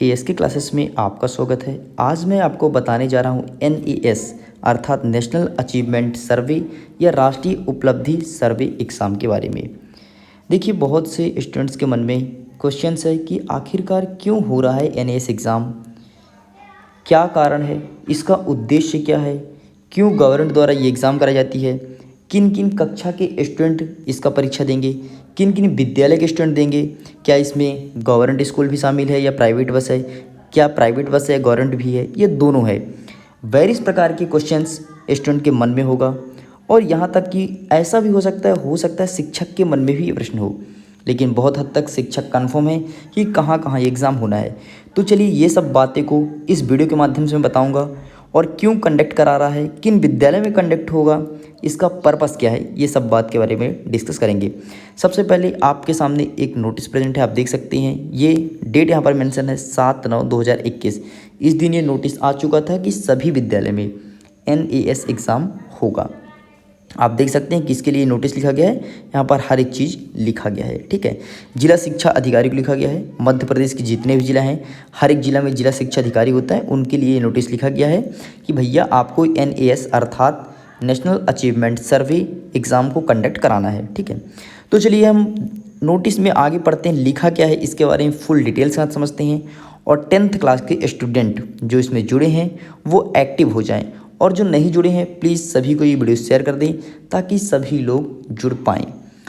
As की classes में आपका स्वागत है। आज मैं आपको बताने जा रहा हूँ एनईएस अर्थात नेशनल अचीवमेंट सर्वे या राष्ट्रीय उपलब्धि सर्वे एग्ज़ाम के बारे में। देखिए, बहुत से स्टूडेंट्स के मन में क्वेश्चंस है कि आखिरकार क्यों हो रहा है एनईएस एग्ज़ाम, क्या कारण है, इसका उद्देश्य क्या है, क्यों गवर्नमेंट द्वारा ये एग्ज़ाम कराई जाती है, किन किन कक्षा के स्टूडेंट इसका परीक्षा देंगे, किन किन विद्यालय के स्टूडेंट देंगे, क्या इसमें गवर्नमेंट स्कूल भी शामिल है या प्राइवेट बस है, क्या प्राइवेट बस है गवर्नमेंट भी है, ये दोनों है। वेरियस प्रकार के क्वेश्चंस स्टूडेंट के मन में होगा और यहाँ तक कि ऐसा भी हो सकता है शिक्षक के मन में भी ये प्रश्न हो, लेकिन बहुत हद तक शिक्षक कन्फर्म है कि कहाँ कहाँ ये एग्ज़ाम होना है। तो चलिए ये सब बातें को इस वीडियो के माध्यम से मैं बताऊंगा और क्यों कंडक्ट करा रहा है, किन विद्यालय में कंडक्ट होगा, इसका पर्पस क्या है, ये सब बात के बारे में डिस्कस करेंगे। सबसे पहले आपके सामने एक नोटिस प्रेजेंट है, आप देख सकते हैं। ये डेट यहाँ पर मेंशन है 7/9/2021। इस दिन ये नोटिस आ चुका था कि सभी विद्यालय में एनईएस एग्ज़ाम होगा। आप देख सकते हैं किसके लिए नोटिस लिखा गया है, यहाँ पर हर एक चीज़ लिखा गया है। ठीक है, जिला शिक्षा अधिकारी को लिखा गया है। मध्य प्रदेश के जितने भी जिला हैं, हर एक जिला में जिला शिक्षा अधिकारी होता है, उनके लिए नोटिस लिखा गया है कि भैया आपको एनईएस अर्थात नेशनल अचीवमेंट सर्वे एग्ज़ाम को कंडक्ट कराना है। ठीक है, तो चलिए हम नोटिस में आगे पढ़ते हैं, लिखा क्या है इसके बारे में फुल डिटेल्स के साथ समझते हैं। और 10th क्लास के स्टूडेंट जो इसमें जुड़े हैं वो एक्टिव हो जाएं, और जो नहीं जुड़े हैं प्लीज़ सभी को ये वीडियो शेयर कर दें ताकि सभी लोग जुड़ पाएँ।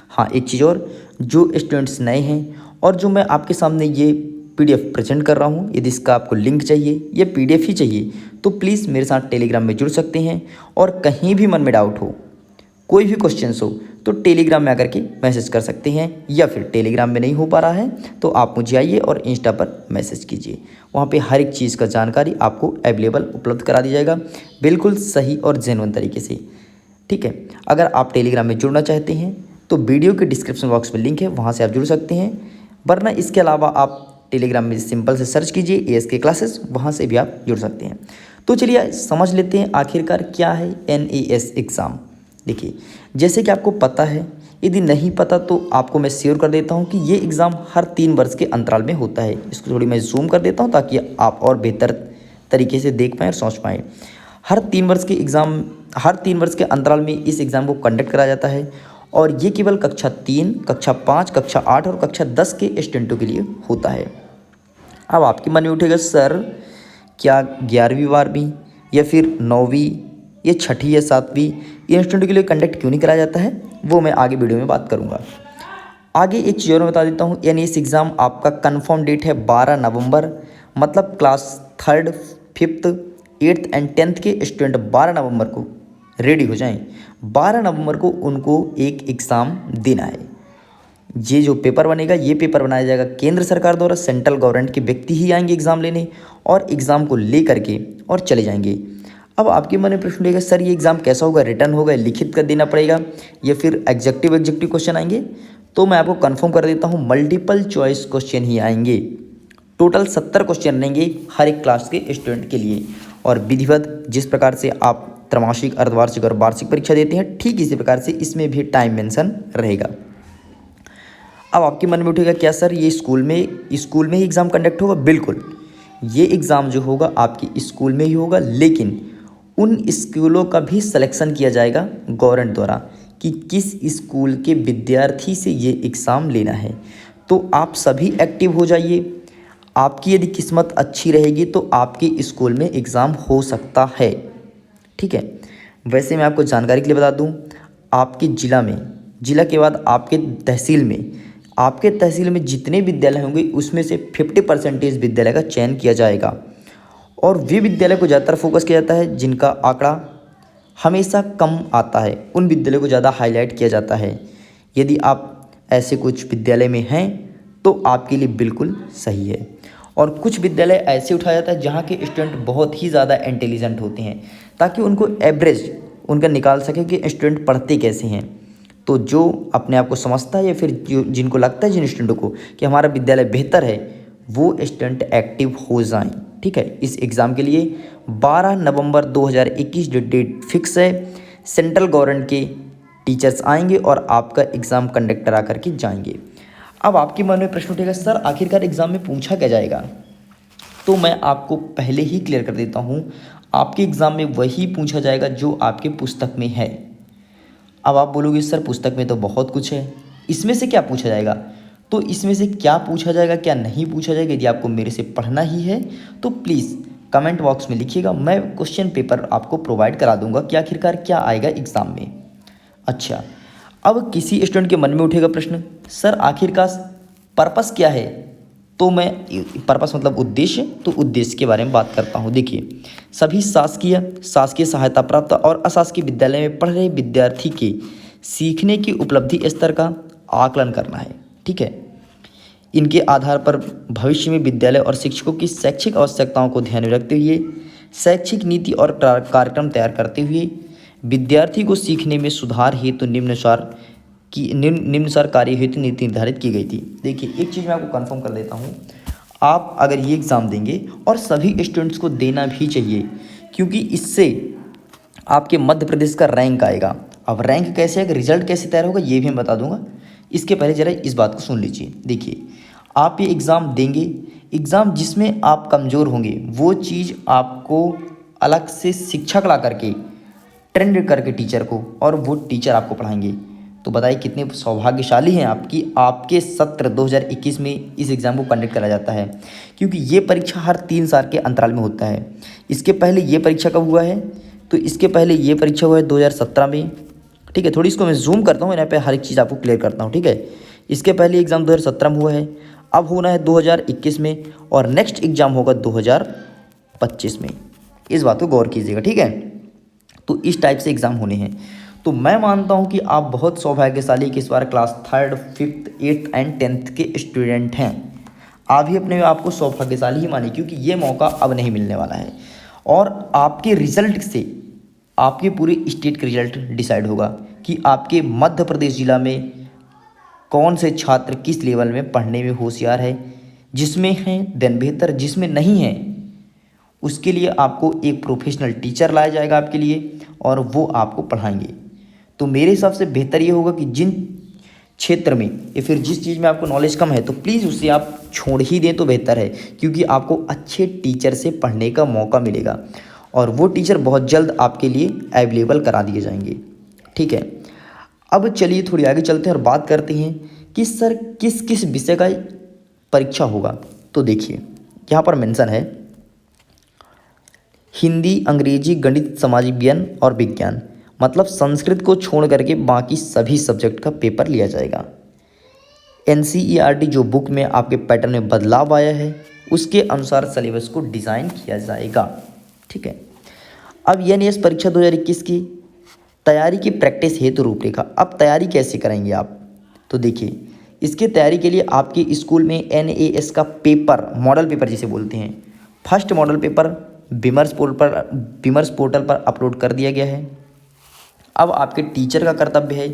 हाँ, एक चीज़ और, जो स्टूडेंट्स नए हैं और जो मैं आपके सामने ये पीडीएफ प्रेजेंट कर रहा हूँ, यदि इसका आपको लिंक चाहिए या पीडीएफ ही चाहिए तो प्लीज़ मेरे साथ टेलीग्राम में जुड़ सकते हैं। और कहीं भी मन में डाउट हो, कोई भी क्वेश्चंस हो तो टेलीग्राम में आकर के मैसेज कर सकते हैं, या फिर टेलीग्राम में नहीं हो पा रहा है तो आप मुझे आइए और इंस्टा पर मैसेज कीजिए। वहाँ पे हर एक चीज़ का जानकारी आपको अवेलेबल उपलब्ध करा दिया जाएगा, बिल्कुल सही और जेन्युइन तरीके से। ठीक है, अगर आप टेलीग्राम में जुड़ना चाहते हैं तो वीडियो के डिस्क्रिप्शन बॉक्स में लिंक है, वहाँ से आप जुड़ सकते हैं। वरना इसके अलावा आप टेलीग्राम में सिंपल से सर्च कीजिए एएस के क्लासेस, वहाँ से भी आप जुड़ सकते हैं। तो चलिए समझ लेते हैं आखिरकार क्या है एनईएस एग्ज़ाम। देखिए, जैसे कि आपको पता है, यदि नहीं पता तो आपको मैं शेयर कर देता हूं कि ये एग्ज़ाम हर 3 वर्ष के अंतराल में होता है। इसको थोड़ी मैं जूम कर देता हूं ताकि आप और बेहतर तरीके से देख पाएँ और समझ पाएँ। हर 3 वर्ष के अंतराल में इस एग्ज़ाम को कंडक्ट कराया जाता है, और ये केवल कक्षा 3, कक्षा 5, कक्षा 8 और कक्षा 10 के स्टूडेंटों के लिए होता है। अब आपके मन में उठेगा, सर क्या 11वीं 12वीं या फिर 9वीं या 6ठी या 7वीं इन स्टूडेंट के लिए कंडक्ट क्यों नहीं कराया जाता है, वो मैं आगे वीडियो में बात करूंगा। आगे एक चीज़ और बता देता हूँ, एनईएस एग्ज़ाम आपका कंफर्म डेट है 12 नवंबर, मतलब class 3rd, 5th, 8th and 10th के स्टूडेंट 12 नवंबर को रेडी हो जाएं। 12 नवंबर को उनको एक एग्ज़ाम देना है। ये जो पेपर बनेगा, ये पेपर बनाया जाएगा केंद्र सरकार द्वारा, सेंट्रल गवर्नमेंट के व्यक्ति ही आएंगे एग्ज़ाम लेने और एग्ज़ाम को ले करके और चले जाएंगे। अब आपके मन में प्रश्न उठेगा, सर ये एग्ज़ाम कैसा होगा, रिटर्न होगा, लिखित कर देना पड़ेगा या फिर एग्जेक्टिव क्वेश्चन आएंगे? तो मैं आपको कंफर्म कर देता हूँ, मल्टीपल चॉइस क्वेश्चन ही आएंगे। टोटल 70 क्वेश्चन रहेंगे हर एक क्लास के स्टूडेंट के लिए, और विधिवत जिस प्रकार से आप त्रैमासिक, अर्धवार्षिक और वार्षिक परीक्षा देते हैं, ठीक इसी प्रकार से इसमें भी टाइम मेंशन रहेगा। अब आपके मन में उठेगा, क्या सर ये स्कूल में ही एग्ज़ाम कंडक्ट होगा? बिल्कुल, ये एग्ज़ाम जो होगा आपकी स्कूल में ही होगा, लेकिन उन स्कूलों का भी सिलेक्शन किया जाएगा गवर्नमेंट द्वारा कि किस स्कूल के विद्यार्थी से ये एग्ज़ाम लेना है। तो आप सभी एक्टिव हो जाइए। आपकी यदि किस्मत अच्छी रहेगी तो आपके स्कूल में एग्ज़ाम हो सकता है। ठीक है, वैसे मैं आपको जानकारी के लिए बता दूं, आपके जिला के बाद आपके तहसील में जितने विद्यालय होंगे उसमें से 50% विद्यालय का चयन किया जाएगा, और वे विद्यालय को ज़्यादातर फोकस किया जाता है जिनका आंकड़ा हमेशा कम आता है, उन विद्यालय को ज़्यादा हाईलाइट किया जाता है। यदि आप ऐसे कुछ विद्यालय में हैं तो आपके लिए बिल्कुल सही है। और कुछ विद्यालय ऐसे उठाया जाता है जहाँ के स्टूडेंट बहुत ही ज़्यादा इंटेलिजेंट होते हैं, ताकि उनको एवरेज उनका निकाल सके कि स्टूडेंट पढ़ते कैसे हैं। तो जो अपने आप को समझता है या फिर जिनको लगता है जिन स्टूडेंटों को कि हमारा विद्यालय बेहतर है, वो स्टूडेंट एक्टिव हो जाएं। ठीक है, इस एग्ज़ाम के लिए 12 नवंबर 2021 जो डेट फिक्स है, सेंट्रल गवर्नमेंट के टीचर्स आएंगे और आपका एग्ज़ाम कंडक्ट करा करके जाएंगे। अब आपके मन में प्रश्न उठेगा, सर आखिरकार एग्ज़ाम में पूछा क्या जाएगा? तो मैं आपको पहले ही क्लियर कर देता हूँ, आपके एग्ज़ाम में वही पूछा जाएगा जो आपके पुस्तक में है। अब आप बोलोगे सर पुस्तक में तो बहुत कुछ है, इसमें से क्या पूछा जाएगा? तो इसमें से क्या पूछा जाएगा, क्या नहीं पूछा जाएगा, यदि आपको मेरे से पढ़ना ही है तो प्लीज़ कमेंट बॉक्स में लिखिएगा। मैं क्वेश्चन पेपर आपको प्रोवाइड करा दूंगा कि आखिरकार क्या आएगा एग्ज़ाम में। अच्छा, अब किसी स्टूडेंट के मन में उठेगा प्रश्न, सर आखिरकार पर्पस क्या है? तो मैं पर्पस मतलब उद्देश्य, तो उद्देश्य के बारे में बात करता हूँ। देखिए, सभी शासकीय सहायता प्राप्त और अशासकीय विद्यालय में पढ़ रहे विद्यार्थी के सीखने की उपलब्धि स्तर का आकलन करना है। ठीक है, इनके आधार पर भविष्य में विद्यालय और शिक्षकों की शैक्षिक आवश्यकताओं को ध्यान में रखते हुए शैक्षिक नीति और कार्यक्रम तैयार करते हुए विद्यार्थी को सीखने में सुधार हेतु निम्नानुसार कार्य हेतु नीति निर्धारित की गई थी। देखिए, एक चीज़ मैं आपको कंफर्म कर देता हूँ, आप अगर ये एग्ज़ाम देंगे, और सभी स्टूडेंट्स को देना भी चाहिए, क्योंकि इससे आपके मध्य प्रदेश का रैंक आएगा। अब रैंक कैसे आएगा, रिजल्ट कैसे तैयार होगा, ये भी मैं बता दूंगा। इसके पहले ज़रा इस बात को सुन लीजिए। देखिए, आप ये एग्ज़ाम देंगे, एग्ज़ाम जिसमें आप कमज़ोर होंगे वो चीज़ आपको अलग से शिक्षक ला करके ट्रेंड करके टीचर को, और वो टीचर आपको पढ़ाएंगे। तो बताइए कितने सौभाग्यशाली हैं आपकी, आपके सत्र 2021 में इस एग्ज़ाम को कंडक्ट करा जाता है, क्योंकि ये परीक्षा हर 3 साल के अंतराल में होता है। इसके पहले ये परीक्षा कब हुआ है? तो इसके पहले ये परीक्षा हुआ है 2017 में। ठीक है, थोड़ी इसको मैं जूम करता हूँ, यहाँ पे हर एक चीज़ आपको क्लियर करता हूँ। ठीक है, इसके पहले एग्ज़ाम 2017 में हुआ है, अब होना है 2021 में, और नेक्स्ट एग्ज़ाम होगा 2025 में। इस बात को गौर कीजिएगा। ठीक है, तो इस टाइप से एग्ज़ाम होने हैं। तो मैं मानता हूं कि आप बहुत सौभाग्यशाली कि इस बार class 3rd, 5th, 8th and 10th के स्टूडेंट हैं। आप ही अपने आप को सौभाग्यशाली ही मानिए, क्योंकि ये मौका अब नहीं मिलने वाला है। और आपके रिजल्ट से आपके पूरे स्टेट का रिजल्ट डिसाइड होगा कि आपके मध्य प्रदेश जिला में कौन से छात्र किस लेवल में पढ़ने में होशियार है। जिसमें हैं देन बेहतर, जिसमें नहीं है उसके लिए आपको एक प्रोफेशनल टीचर लाया जाएगा आपके लिए, और वो आपको पढ़ाएंगे। तो मेरे हिसाब से बेहतर ये होगा कि जिन क्षेत्र में या फिर जिस चीज़ में आपको नॉलेज कम है तो प्लीज़ उसे आप छोड़ ही दें तो बेहतर है, क्योंकि आपको अच्छे टीचर से पढ़ने का मौका मिलेगा, और वो टीचर बहुत जल्द आपके लिए अवेलेबल करा दिए जाएंगे। ठीक है, अब चलिए थोड़ी आगे चलते हैं और बात करते हैं कि सर किस किस विषय का परीक्षा होगा। तो देखिए, यहाँ पर मेंशन है हिंदी, अंग्रेजी, गणित, समाज विज्ञान और विज्ञान, मतलब संस्कृत को छोड़ करके बाकी सभी सब्जेक्ट का पेपर लिया जाएगा। NCERT जो बुक में आपके पैटर्न में बदलाव आया है उसके अनुसार सिलेबस को डिज़ाइन किया जाएगा। ठीक है, अब NES परीक्षा 2021 की तैयारी की प्रैक्टिस हेतु रूपरेखा। अब तैयारी कैसे करेंगे आप? तो देखिए, इसकी तैयारी के लिए आपके स्कूल में NAS का पेपर, मॉडल पेपर जिसे बोलते हैं, फर्स्ट मॉडल पेपर विमर्श पोर्टल पर अपलोड कर दिया गया है। अब आपके टीचर का कर्तव्य है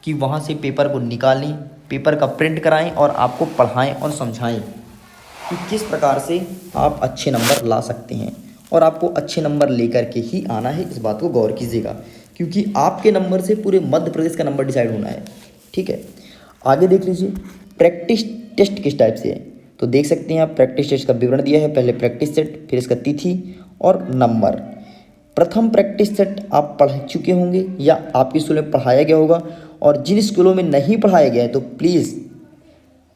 कि वहाँ से पेपर को निकालें, पेपर का प्रिंट कराएं और आपको पढ़ाएं और समझाएं कि किस प्रकार से आप अच्छे नंबर ला सकते हैं, और आपको अच्छे नंबर लेकर के ही आना है। इस बात को गौर कीजिएगा, क्योंकि आपके नंबर से पूरे मध्य प्रदेश का नंबर डिसाइड होना है। ठीक है, आगे देख लीजिए प्रैक्टिस टेस्ट किस टाइप से है। तो देख सकते हैं आप प्रैक्टिस टेस्ट का विवरण दिया है, पहले प्रैक्टिस सेट, फिर इसका तिथि और नंबर। प्रथम प्रैक्टिस सेट आप पढ़ चुके होंगे या आपके स्कूल में पढ़ाया गया होगा, और जिन स्कूलों में नहीं पढ़ाया गया है तो प्लीज़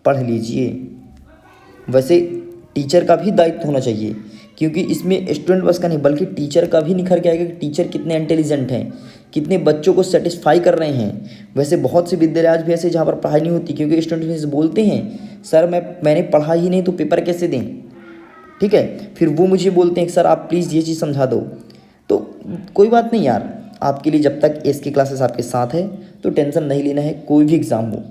पढ़ लीजिए। वैसे टीचर का भी दायित्व होना चाहिए, क्योंकि इसमें स्टूडेंट बस का नहीं बल्कि टीचर का भी निखर के आएगा कि टीचर कितने इंटेलिजेंट हैं, कितने बच्चों को सेटिस्फाई कर रहे हैं। वैसे बहुत से विद्यालय आज भी ऐसे जहाँ पर पढ़ाई नहीं होती, क्योंकि स्टूडेंट्स बोलते हैं सर मैंने पढ़ा ही नहीं तो पेपर कैसे दें। ठीक है, फिर वो मुझे बोलते हैं सर आप प्लीज़ ये चीज़ समझा दो। तो कोई बात नहीं यार, आपके लिए जब तक एस की क्लासेस आपके साथ है तो टेंशन नहीं लेना है। कोई भी एग्ज़ाम हो,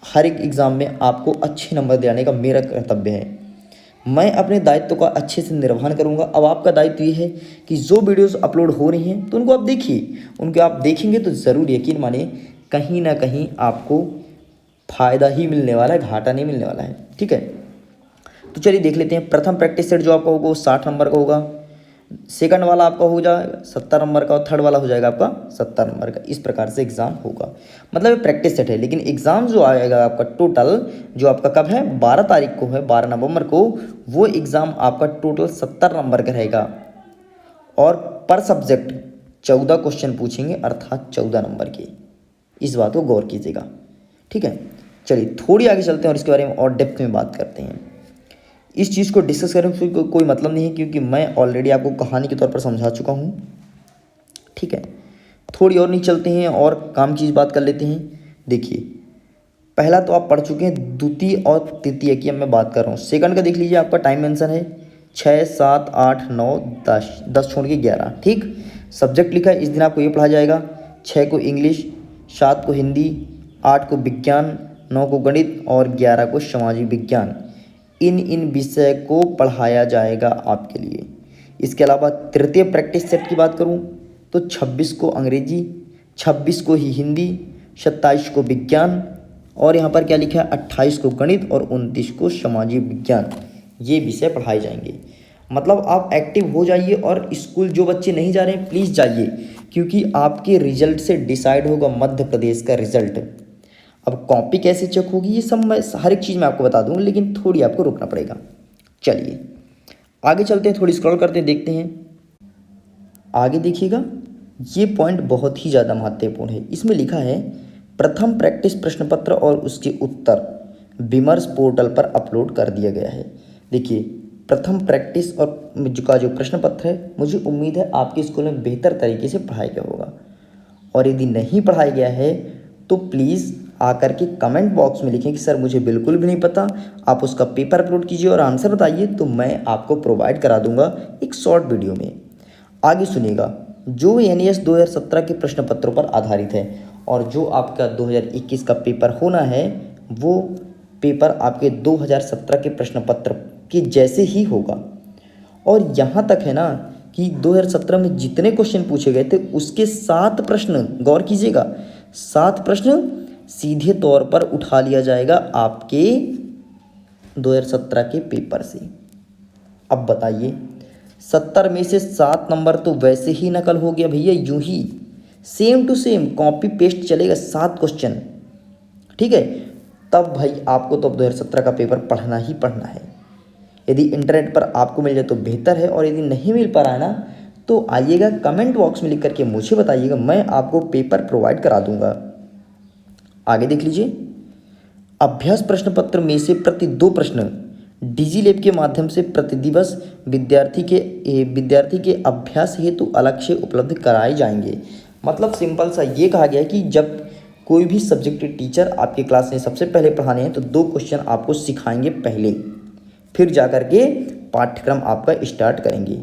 हर एक एग्ज़ाम में आपको अच्छे नंबर दिलाने का मेरा कर्तव्य है। मैं अपने दायित्व का अच्छे से निर्वहन करूंगा। अब आपका दायित्व ये है कि जो वीडियोस अपलोड हो रही हैं तो उनको आप देखिए, उनको आप देखेंगे तो ज़रूर यकीन मानिए कहीं ना कहीं आपको फ़ायदा ही मिलने वाला है, घाटा नहीं मिलने वाला है। ठीक है, तो चलिए देख लेते हैं। प्रथम प्रैक्टिस सेट जो आपका होगा वो 60 नंबर का होगा। सेकंड वाला आपका हो जाएगा 70 नंबर का और थर्ड वाला हो जाएगा आपका 70 नंबर का। इस प्रकार से एग्ज़ाम होगा। मतलब ये प्रैक्टिस सेट है, लेकिन एग्ज़ाम जो आएगा आपका टोटल, जो आपका कब है 12 तारीख को है, 12 नवंबर को, वो एग्ज़ाम आपका टोटल 70 नंबर का रहेगा। और पर सब्जेक्ट 14 क्वेश्चन पूछेंगे, अर्थात 14 नंबर के। इस बात को गौर कीजिएगा, ठीक है। चलिए थोड़ी आगे चलते हैं और इसके बारे में और डेप्थ में बात करते हैं। इस चीज़ को डिस्कस करने में कोई मतलब नहीं है, क्योंकि मैं ऑलरेडी आपको कहानी के तौर पर समझा चुका हूँ, ठीक है। थोड़ी और नहीं चलते हैं और काम चीज़ बात कर लेते हैं। देखिए पहला तो आप पढ़ चुके हैं, द्वितीय और तृतीय की अब मैं बात कर रहा हूँ। सेकंड का देख लीजिए, आपका टाइम मेंशन है 6, 7, 8, 9, 10 छोड़ के 11, ठीक। सब्जेक्ट लिखा है, इस दिन आपको ये पढ़ा जाएगा। 6 को इंग्लिश, 7 को हिंदी, 8 को विज्ञान, 9 को गणित और 11 को सामाजिक विज्ञान। इन विषय को पढ़ाया जाएगा आपके लिए। इसके अलावा तृतीय प्रैक्टिस सेट की बात करूं तो 26 को अंग्रेजी, 26 को ही हिंदी, 27 को विज्ञान और यहाँ पर क्या लिखा है 28 को गणित और 29 को सामाजिक विज्ञान। ये विषय पढ़ाए जाएंगे। मतलब आप एक्टिव हो जाइए, और स्कूल जो बच्चे नहीं जा रहे हैं प्लीज़ जाइए, क्योंकि आपके रिजल्ट से डिसाइड होगा मध्य प्रदेश का रिजल्ट। अब कॉपी कैसे चेक होगी ये सब मैं हर एक चीज़ मैं आपको बता दूंगा, लेकिन थोड़ी आपको रुकना पड़ेगा। चलिए आगे चलते हैं, थोड़ी स्क्रॉल करते हैं, देखते हैं आगे। देखिएगा ये पॉइंट बहुत ही ज़्यादा महत्वपूर्ण है। इसमें लिखा है प्रथम प्रैक्टिस प्रश्न पत्र और उसके उत्तर विमर्श पोर्टल पर अपलोड कर दिया गया है। देखिए प्रथम प्रैक्टिस और जो प्रश्न पत्र है, मुझे उम्मीद है आपके स्कूल में बेहतर तरीके से पढ़ाया गया होगा। और यदि नहीं पढ़ाया गया है तो प्लीज़ आकर के कमेंट बॉक्स में लिखें कि सर मुझे बिल्कुल भी नहीं पता। आप उसका पेपर अपलोड कीजिए और आंसर बताइए, तो मैं आपको प्रोवाइड करा दूंगा एक शॉर्ट वीडियो में। आगे सुनिएगा, जो NES 2017 के प्रश्न पत्रों पर आधारित है और जो आपका 2021 का पेपर होना है, वो पेपर आपके 2017 के प्रश्न पत्र के जैसे ही होगा। और यहाँ तक है ना कि 2017 में जितने क्वेश्चन पूछे गए थे उसके 7 प्रश्न, गौर कीजिएगा, 7 प्रश्न सीधे तौर पर उठा लिया जाएगा आपके 2017 के पेपर से। अब बताइए 70 में से 7 नंबर तो वैसे ही नकल हो गया भैया, यूं ही same to same copy paste चलेगा 7 क्वेश्चन, ठीक है। तब भाई आपको तो अब 2017 का पेपर पढ़ना ही पढ़ना है। यदि इंटरनेट पर आपको मिल जाए तो बेहतर है, और यदि नहीं मिल पा रहा है ना तो आइएगा कमेंट बॉक्स में लिख करके मुझे बताइएगा, मैं आपको पेपर प्रोवाइड करा दूंगा। आगे देख लीजिए, अभ्यास प्रश्न पत्र में से प्रति 2 प्रश्न डिजीलैब के माध्यम से प्रतिदिवस विद्यार्थी के अभ्यास हेतु अलग से उपलब्ध कराए जाएंगे। मतलब सिंपल सा ये कहा गया है कि जब कोई भी सब्जेक्ट टीचर आपके क्लास में सबसे पहले पढ़ाने हैं तो 2 क्वेश्चन आपको सिखाएंगे पहले, फिर जाकर के पाठ्यक्रम आपका स्टार्ट करेंगे।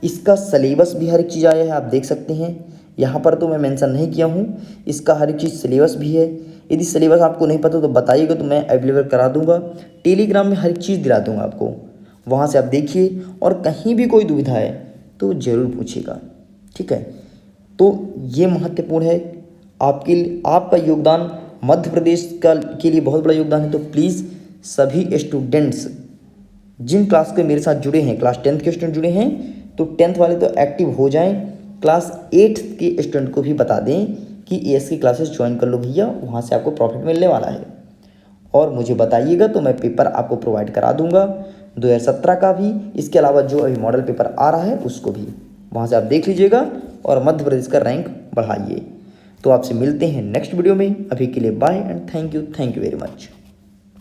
इसका सिलेबस भी हर एक चीज़ आया है, आप देख सकते हैं। यहाँ पर तो मैं मेंशन नहीं किया हूँ, इसका हर एक चीज़ सिलेबस भी है। यदि सिलेबस आपको नहीं पता तो बताइएगा, तो मैं अवेलेबल करा दूंगा। टेलीग्राम में हर एक चीज़ दिला दूंगा आपको, वहाँ से आप देखिए। और कहीं भी कोई दुविधा है तो ज़रूर पूछिएगा, ठीक है। तो ये महत्वपूर्ण है आपका योगदान मध्य प्रदेश के लिए बहुत बड़ा योगदान है। तो प्लीज़ सभी स्टूडेंट्स जिन क्लास के मेरे साथ जुड़े हैं, क्लास 10th के स्टूडेंट जुड़े हैं, तो 10th वाले तो एक्टिव हो जाएं। क्लास 8th के स्टूडेंट को भी बता दें कि AS की क्लासेस ज्वाइन कर लो भैया, वहाँ से आपको प्रॉफिट मिलने वाला है। और मुझे बताइएगा तो मैं पेपर आपको प्रोवाइड करा दूंगा 2017 का भी। इसके अलावा जो अभी मॉडल पेपर आ रहा है उसको भी वहाँ से आप देख लीजिएगा और मध्य प्रदेश का रैंक बढ़ाइए। तो आपसे मिलते हैं नेक्स्ट वीडियो में। अभी के लिए bye and thank you very much.